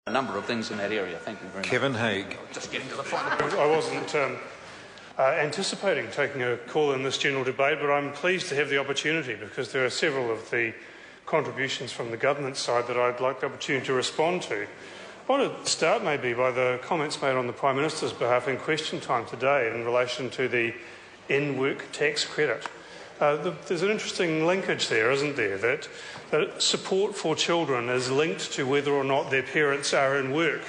a number of things in that area. Thank you very much. Kevin Haig. Just getting to the final point. I wasn't anticipating taking a call in this general debate, but I'm pleased to have the opportunity because there are several of the contributions from the government side that I'd like the opportunity to respond to. I want to start maybe by the comments made on the Prime Minister's behalf in question time today in relation to the in-work tax credit. There's an interesting linkage there, isn't there, that support for children is linked to whether or not their parents are in work.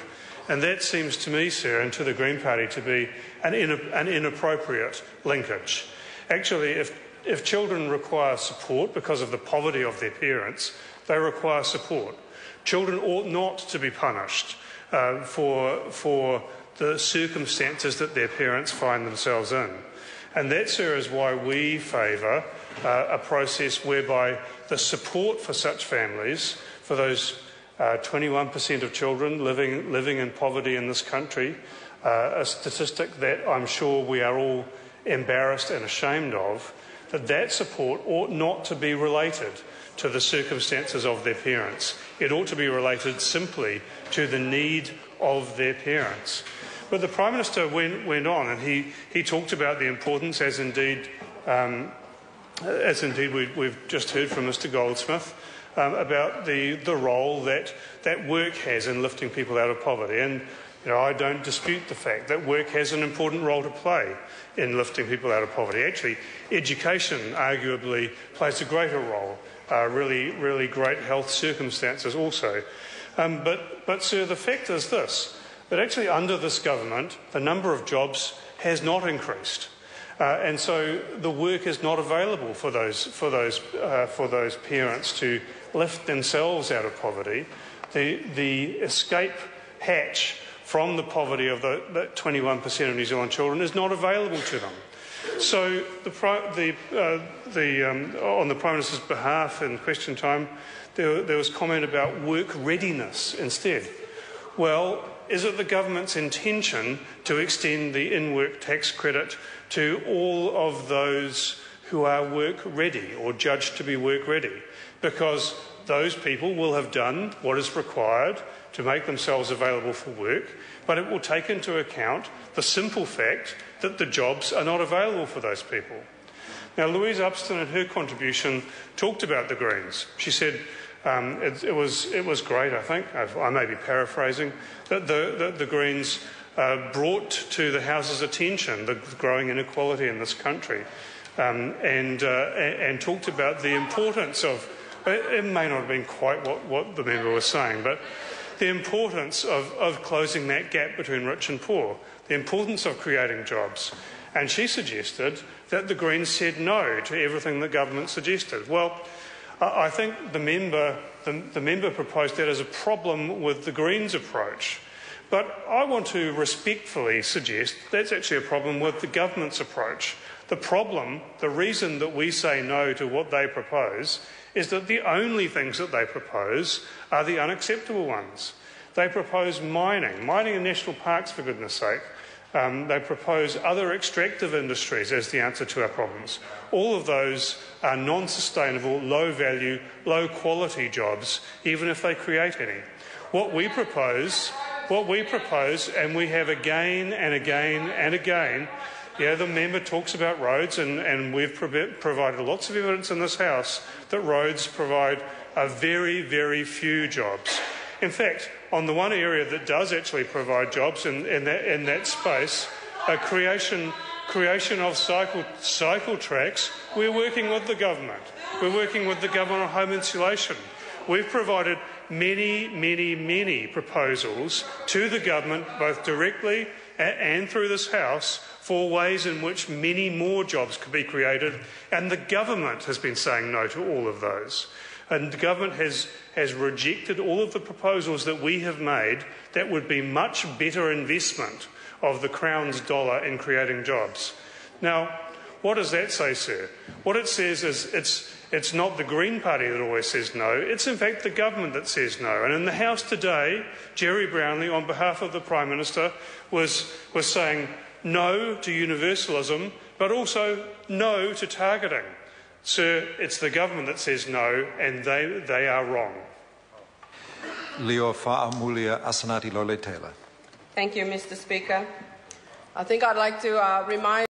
And that seems to me, sir, and to the Green Party to be an inappropriate linkage. Actually, if children require support because of the poverty of their parents, they require support. Children ought not to be punished for the circumstances that their parents find themselves in. And that, sir, is why we favour a process whereby the support for such families, for those 21% of children living in poverty in this country, a statistic that I'm sure we are all embarrassed and ashamed of, that support ought not to be related to the circumstances of their parents. It ought to be related simply to the need of their parents. But the Prime Minister went on and he talked about the importance, as indeed we've just heard from Mr Goldsmith, about the role that work has in lifting people out of poverty. And I don't dispute the fact that work has an important role to play in lifting people out of poverty. Actually, education arguably plays a greater role, really great health circumstances also. But sir, the fact is this, that actually under this government, the number of jobs has not increased. And so the work is not available for those parents to lift themselves out of poverty. The escape hatch from the poverty of the 21% of New Zealand children is not available to them. So on the Prime Minister's behalf in question time, there was comment about work readiness instead. Well, is it the government's intention to extend the in-work tax credit to all of those who are work ready or judged to be work ready? Because those people will have done what is required to make themselves available for work, but it will take into account the simple fact that the jobs are not available for those people. Now, Louise Upston in her contribution talked about the Greens. She said it was great, I think, I may be paraphrasing, that the Greens brought to the House's attention the growing inequality in this country and talked about the importance of, it may not have been quite what the member was saying, but the importance of closing that gap between rich and poor, the importance of creating jobs. And she suggested that the Greens said no to everything the government suggested. Well, I think the member proposed that as a problem with the Greens' approach. But I want to respectfully suggest that's actually a problem with the government's approach. The reason that we say no to what they propose is that the only things that they propose are the unacceptable ones. They propose mining in national parks, for goodness sake. They propose other extractive industries as the answer to our problems. All of those are non-sustainable, low-value, low-quality jobs, even if they create any. What we propose, and we have again and again and again, the member talks about roads, and we've provided lots of evidence in this House that roads provide a very, very few jobs. In fact, on the one area that does actually provide jobs in that space, creation of cycle tracks, we're working with the government. We're working with the government on home insulation. We've provided many proposals to the government, both directly and through this House, for ways in which many more jobs could be created, and the government has been saying no to all of those. And the government has rejected all of the proposals that we have made that would be much better investment of the Crown's dollar in creating jobs. Now, what does that say, sir? What it says is it's not the Green Party that always says no, it's in fact the government that says no. And in the House today, Jerry Brownlee, on behalf of the Prime Minister, was saying no to universalism, but also no to targeting. Sir, it's the government that says no, and they are wrong. Leo Fa'amulia Asanati Lole Taylor. Thank you, Mr. Speaker. I think I'd like to remind